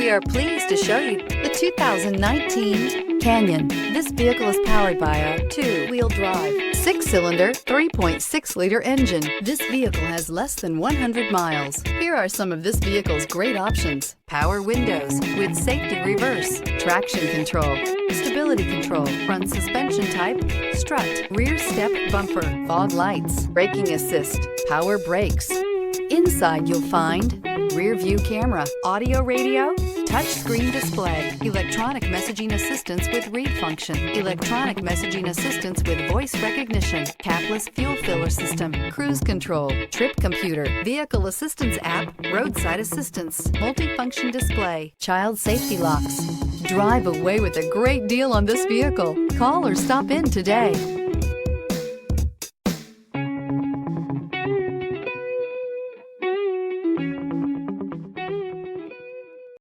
We are pleased to show you the 2019 Canyon. This vehicle is powered by a two-wheel drive, 6-cylinder, 3.6-liter engine. This vehicle has less than 100 miles. Here are some of this vehicle's great options: power windows with safety reverse, traction control, stability control, front suspension type, strut, rear step bumper, fog lights, braking assist, power brakes. Inside you'll find rear view camera, audio radio, touchscreen display, electronic messaging assistance with read function, electronic messaging assistance with voice recognition, capless fuel filler system, cruise control, trip computer, vehicle assistance app, roadside assistance, multifunction display, child safety locks. Drive away with a great deal on this vehicle. Call or stop in today.